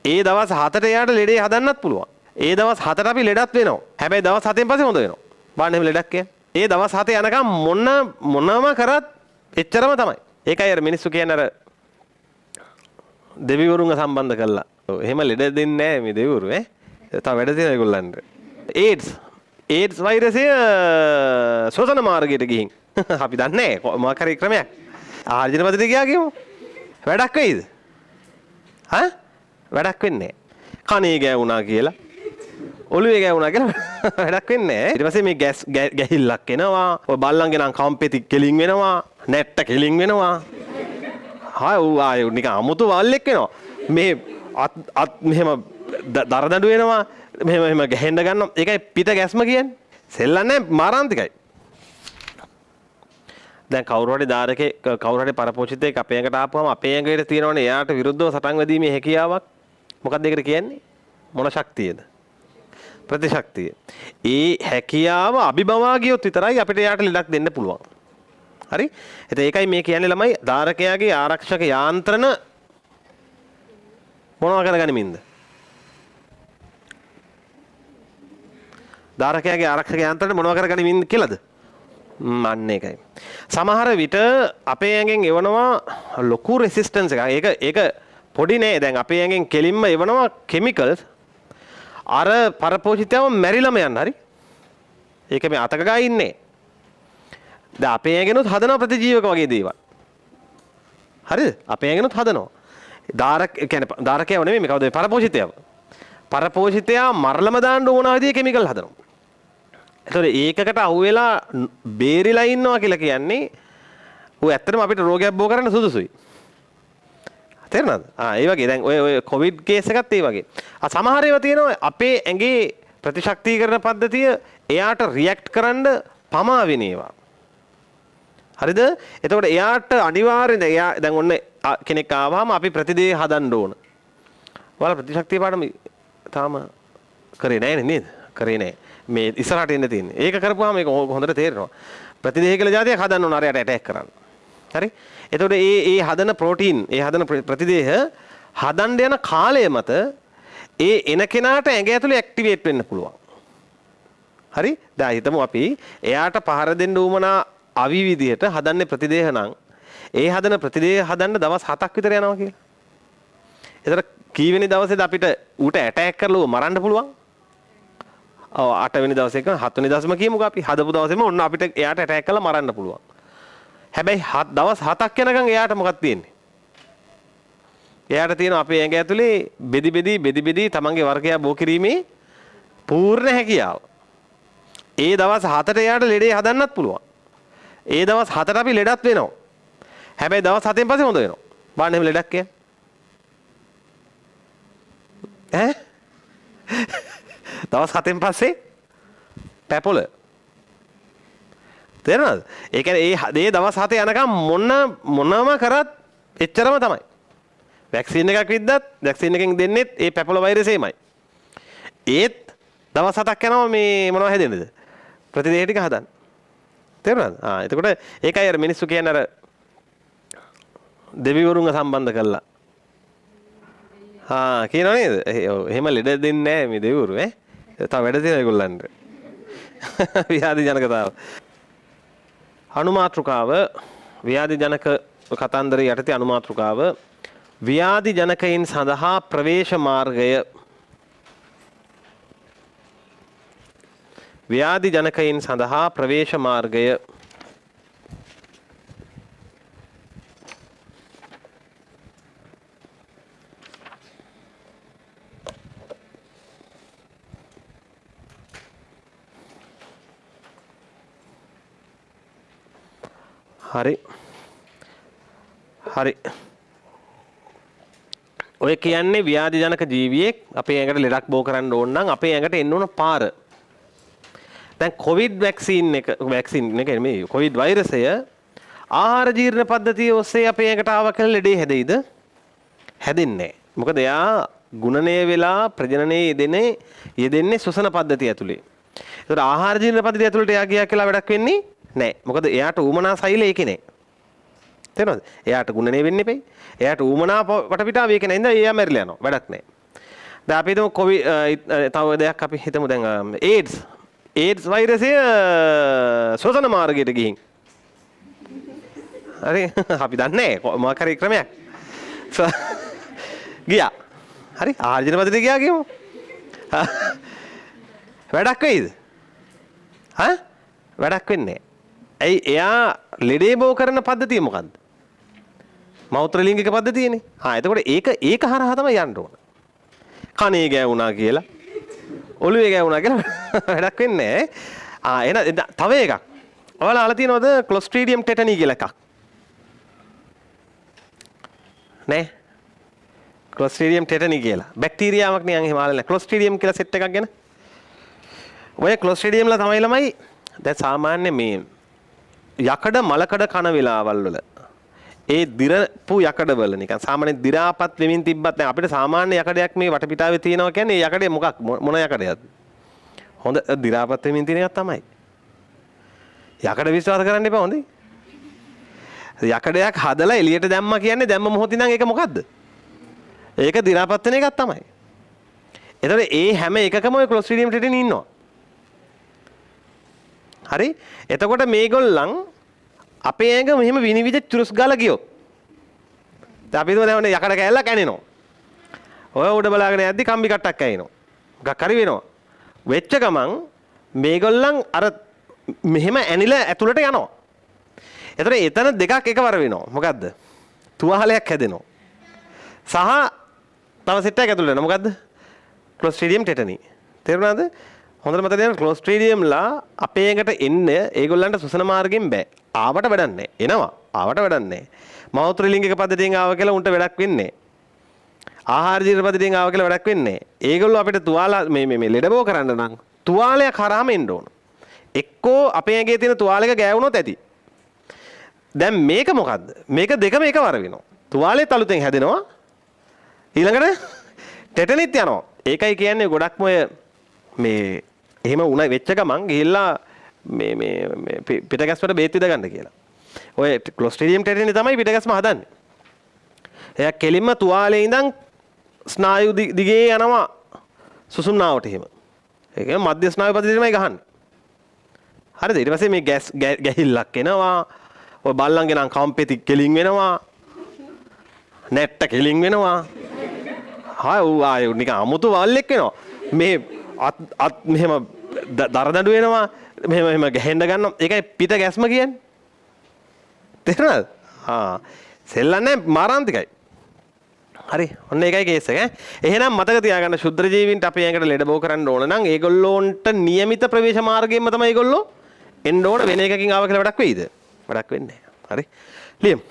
ඒ දවස් 7ට එයාට ලෙඩේ හදන්නත් පුළුවන්. ඒ දවස් 7ට අපි ලෙඩත් වෙනවා. හැබැයි දවස් 7න් පස්සේ හොඳ වෙනවා. බලන්න එහෙම ලෙඩක් කියන්නේ. ඒ දවස් 7 යනකම් මොනම කරත් එච්චරම තමයි. ඒකයි අර මිනිස්සු කියන්නේ අර දෙවිවරුන්ව සම්බන්ධ කළා. එහෙම ලෙඩ දෙන්නේ නැහැ මේ දෙවිවරු ඈ. තව වැඩ තියෙනවා ඒගොල්ලන්ට. ඒඩ්ස් වෛරසය ශ්වසන මාර්ගයට ගිහින් අපි දන්නේ නැහැ මොකක් හරි ක්‍රමයක්. ආර්ජන පද්ධතිය ගියා කියමු. වැඩක් වෙයිද? හා? වැඩක් වෙන්නේ නැහැ. කනේ ගෑවුනා කියලා ඔළුවේ ගෑවුනා කියලා වැඩක් වෙන්නේ නැහැ. ඊට පස්සේ මේ ගැහිල්ලක් එනවා. ඔය බල්ලන්ගේ නම් කම්පෙති කෙලින් වෙනවා. නැට්ට කෙලින් වෙනවා. හා ඌ ආයෙ නිකන් අමුතු වල්ලෙක් වෙනවා. මේ අත් මෙහෙම දරදඬු වෙනවා. මෙහෙම ගැහෙන්න ගන්නවා. ඒකයි පිට ගැස්ම කියන්නේ. සෙල්ලන්නේ මාරාන්තිකයි. දැන් කවුරු හරි දාරකේ කවුරු හරි පරපෝෂිතයෙක් අපේ ඇඟට ආපුවම අපේ ඇඟට තියෙනවනේ එයාට විරුද්ධව සටන් වැදීමේ හැකියාවක්. මොකක්ද ඒකට කියන්නේ? මොන ශක්තියද? ප්‍රතිශක්තිය. ඒ හැකියාව අභිබවා ගියොත් විතරයි අපිට එයාට ලෙඩක් දෙන්න පුළුවන්. හරි? එතකොට ඒකයි මේ කියන්නේ ළමයි දාරකයාගේ ආරක්ෂක යාන්ත්‍රණ මොනවා කරගනිමින්ද? දාරකයාගේ ආරක්ෂක යාන්ත්‍රණ මොනවා කරගනිමින්ද කියලාද? අන්න ඒකයි. සමහර විට අපේ ඇඟෙන් එවනවා ලොකු රෙසිස්ටන්ස් එකක්. ඒක පොඩි නෑ. දැන් අපේ ඇඟෙන් කෙලින්ම එවනවා කෙමිකල්ස්. අර පරපෝෂිතයව මැරිලම යන්න හරි. ඒක මේ අතක ගා ඉන්නේ. දැන් අපේ ඇඟෙනුත් හදනවා ප්‍රතිජීවක වගේ දේවල්. හරිද? අපේ ඇඟෙනුත් හදනවා. දාරකයව නෙමෙයි මේ කවුද පරපෝෂිතයව. පරපෝෂිතයා මරලම දාන්න ඕන විදිහේ කෙමිකල් හදනවා. ඒතකොට ඒකකට අහුවෙලා බේරිලා ඉන්නවා කියලා කියන්නේ ඌ ඇත්තටම අපිට රෝගයක් බෝ කරන්න සුදුසුයි. තේරුණාද? ඒ වගේ දැන් ඔය කොවිඩ් කේස් එකත් ඒ වගේ. සමහර ඒවා තියෙනවා අපේ ඇඟේ ප්‍රතිශක්තිකරණ පද්ධතිය එයාට රියැක්ට් කරන්න පමා වෙන ඒවා. හරිද? එතකොට එයාට අනිවාර්යෙන් එයා දැන් ඔන්න කෙනෙක් ආවම අපි ප්‍රතිදේ හදන්න ඕන. ඔයාලා ප්‍රතිශක්තිය පාඩම තාම කරේ නැහැ නේද? කරේ නැහැ. මේ ඉස්සරහට එන්න තියෙන්නේ. ඒක කරපුවාම මේක හොඳට තේරෙනවා. ප්‍රතිදේහ කියලා જાතියක් හදන්න ඕන අරයට ඇටැක් කරන්න. හරි? එතකොට ඒ හදන ප්‍රෝටීන්, ඒ හදන ප්‍රතිදේහ හදන්න යන කාලය මත ඒ එන කෙනාට ඇඟ ඇතුලේ ඇක්ටිවේට් වෙන්න පුළුවන්. හරි? දැන් හිතමු අපි එයාට පහර දෙන්න උවමනා අවි විදියට හදන්නේ ප්‍රතිදේහ නම් ඒ හදන ප්‍රතිදේහ හදන්න දවස් 7ක් විතර යනවා කියලා. එතකොට කීවෙනි දවසේද අපිට ඌට ඇටැක් කරලා මරන්න පුළුවන්? ඔව් 8 වෙනි දවසේ එක 7 වෙනි දවසේම කියමුකෝ අපි හදපු දවසේම ඔන්න අපිට එයාට ඇටැක් කරලා මරන්න පුළුවන්. හැබැයි දවස් 7ක් යනකම් එයාට මොකක්ද තියෙන්නේ? එයාට තියෙන අපේ ඇඟ ඇතුලේ බෙදි තමන්ගේ වර්ගය බෝ කිරීමේ පූර්ණ හැකියාව. ඒ දවස් 7ට එයාට ලෙඩේ හදන්නත් පුළුවන්. ඒ දවස් 7ට අපි ලෙඩත් වෙනවා. හැබැයි දවස් 7න් පස්සේ හොඳ වෙනවා. බලන්න එහෙම ලෙඩක් කියන්නේ. ඈ? දවස් 7න් පස්සේ පැපොල. තේරෙනවද? ඒ කියන්නේ ඒ දවස් 7 යනකම් මොනම කරත් එච්චරම තමයි. වැක්සින් එකක් විද්දත් වැක්සින් එකෙන් දෙන්නෙත් ඒ පැපොල වෛරසෙමයි. ඒත් දවස් 7ක් යනවා මේ මොනව හැදෙන්නේද? ප්‍රතිදේහ ටික හදන්න. තේරුණාද? එතකොට ඒකයි අර මිනිස්සු කියන්නේ අර දෙවිවරුන්ව සම්බන්ධ කළා. කියනවා නේද? එහෙම ලෙඩ දෙන්නේ නැහැ මේ දෙවිවරු ඈ. තව වැඩ තියෙනවා ඒගොල්ලන්ට. ව්‍යාධි ජනකතාව. අනුමාත්‍රකාව ව්‍යාධි ජනක කතන්දරය යටතේ අනුමාත්‍රකාව ව්‍යාධි ජනකයින් සඳහා ප්‍රවේශ මාර්ගය. ව්‍යාධි ජනකයින් සඳහා ප්‍රවේශ මාර්ගය. හරි. ඔය කියන්නේ ව්‍යාධි ජනක ජීවියෙක් අපේ ඇඟට ලෙඩක් බෝ කරන්න ඕන නම් අපේ ඇඟට එන්න ඕන පාර. දැන් කොවිඩ් වැක්සින් එක නෙමෙයි කොවිඩ් වෛරසය ආහාර ජීර්ණ පද්ධතිය ඔස්සේ අපේ ඇඟට ආව කියලා ලෙඩේ හැදෙයිද? හැදෙන්නේ නැහැ. මොකද එයා ගුණණය වෙලා ප්‍රජනනයේ යෙදෙන්නේ ශ්වසන පද්ධතිය ඇතුලේ. ඒතර ආහාර ජීර්ණ පද්ධතිය ඇතුලට එයා ගියා කියලා වැඩක් වෙන්නේ නැහැ. මොකද එයාට ඌමනා සෛල ඒකේ නැහැ. තේරෙනවද? එයාට ගුණණය වෙන්න එපෙයි. එයාට ඌමනා වටපිටාව ඒකේ නැහැ. ඉතින් එයා මැරිලා යනවා. වැඩක් නැහැ. දැන් අපි හිතමු තව දෙයක් අපි හිතමු දැන් AIDS වෛරසය ශ්වසන මාර්ගයට ගිහින්. හරි අපි දන්නේ මොකක් හරි ක්‍රමයක්. ගියා. හරි ආර්ජන පද්ධතිය ගියා කියමු. වැඩක් වෙයිද? වැඩක් වෙන්නේ නැහැ. ඇයි එයා ලෙඩේ බෝ කරන පද්ධතිය මොකද්ද? මෞත්‍ර ලිංගික පද්ධතියනේ. එතකොට ඒක හරහා තමයි යන්න ඕන. කනේ ගෑවුණා කියලා ඔළුවේ ගෑවුණා කියලා වැඩක් වෙන්නේ නැහැ. එහෙනම් තව එකක්. ඔයාලා අහලා තියෙනවද ක්ලොස්ට්‍රීඩියම් ටෙටනි කියලා එකක්? නෑ. ක්ලොස්ට්‍රීඩියම් ටෙටනි කියලා. බැක්ටීරියාවක් නිකන් එහෙම ආලා නැහැ. ක්ලොස්ට්‍රීඩියම් කියලා සෙට් එකක් ගැන. ඔය ක්ලොස්ට්‍රීඩියම්ලා තමයි ළමයි දැන් සාමාන්‍ය මේ යකඩ මලකඩ කන වෙලාවල් වල ඒ දිරපු යකඩවල නිකන් සාමාන්‍ය දි รา පත් වෙමින් තිබ්බත් දැන් අපිට සාමාන්‍ය යකඩයක් මේ වටපිටාවේ තියෙනවා කියන්නේ ඒ යකඩේ මොන යකඩයක්ද? හොඳ දි รา පත් වෙමින් තියෙන එකක් තමයි. යකඩ විශ්වාස කරන්න එපා හොඳේ. යකඩයක් හදලා එළියට දැම්මා කියන්නේ දැම්ම මොහොතින් නම් ඒක මොකද්ද? ඒක දි รา පත් වෙන එකක් තමයි. එතකොට ඒ හැම එකකම ඔය ක්ලොස්ට්‍රීඩියම් ටෙටනි ඉන්නවා. හරි? එතකොට මේගොල්ලන් අපේ ඇඟ මෙහෙම විනිවිද චුරුස් ගාලා ගියොත් දැන් අපි හිතමු දැන් යකඩ කෑල්ලක් ඇනෙනවා. ඔය උඩ බලාගෙන යද්දි කම්බි කට්ටක් ඇනිනවා. මොකක් හරි වෙනවා. වෙච්ච ගමන් මේගොල්ලන් අර මෙහෙම ඇනිලා ඇතුළට යනවා. එතකොට එතන දෙකක් එකවර වෙනවා. මොකද්ද? තුවාලයක් හැදෙනවා. සහ තව සෙට් එකක් ඇතුළට යනවා. මොකද්ද? ක්ලොස්ට්‍රීඩියම් ටෙටනි. තේරුණාද? හොඳට මතක තියාගන්න ක්ලොස්ට්‍රීඩියම්ලා අපේ ඇඟට එන්නේ ඒගොල්ලන්ට ශ්වසන මාර්ගයෙන් බෑ. ආවට වැඩක් නැහැ. එනවා. ආවට වැඩක් නැහැ. මෞත්‍ර ලිංගික පද්ධතියෙන් ආව කියලා උන්ට වැඩක් වෙන්නේ නැහැ. ආහාර ජීවන පද්ධතියෙන් ආව කියලා වැඩක් වෙන්නේ නැහැ. ඒගොල්ලෝ අපිට තුවාල මේ ලෙඩ බෝ කරන්න නම් තුවාලයක් හරහාම එන්න ඕන. එක්කෝ අපේ ඇඟේ තියෙන තුවාලයක ගෑවුනොත් ඇති. දැන් මේක මොකද්ද? මේක දෙකම එකවර වෙනවා. තුවාලේ තලුතෙන් හැදෙනවා. ඊළඟට ටෙටනිත් යනවා. ඒකයි කියන්නේ ගොඩක්ම ඔය මේ එහෙම වුණා වෙච්ච ගමන් ගිහිල්ලා මේ පිටගැස්මට බේත් විද ගන්න කියලා. ඔය ක්ලොස්ට්‍රීඩියම් ටෙටනි තමයි පිටගැස්ම හදන්නේ. එයා කෙලින්ම තුවාලේ ඉඳන් ස්නායු දිගේ යනවා සුසුම්නාවට එහෙම. ඒ කියන්නේ මධ්‍ය ස්නායු පද්ධතියමයි ගහන්නේ. හරිද? ඊට පස්සේ මේ ගැහිල්ලක් එනවා. ඔය බල්ලන්ගේ නම් කම්පෙති කෙලින් වෙනවා. නැට්ට කෙලින් වෙනවා. ආයෙ නිකන් අමුතු වල්ලෙක් වෙනවා. මේ අත් මෙහෙම දරදඬු වෙනවා. මෙහෙම ගැහෙන්න ගන්නවා. ඒකයි පිට ගැස්ම කියන්නේ. තේරුණාද? සෙල්ලන්නේ මාරාන්තිකයි. හරි. ඔන්න ඒකයි කේස් එක. එහෙනම් මතක තියාගන්න ශුද්ධ ජීවීන්ට අපේ ඇඟට ලෙඩ බෝ කරන්න ඕන නම් ඒගොල්ලොන්ට નિયમિત ප්‍රවේශ මාර්ගයෙන්ම තමයි ඒගොල්ලෝ එන්න ඕන. වෙන එකකින් ආව කියලා වැඩක් වෙයිද? වැඩක් වෙන්නේ නැහැ. හරි. ලියමු.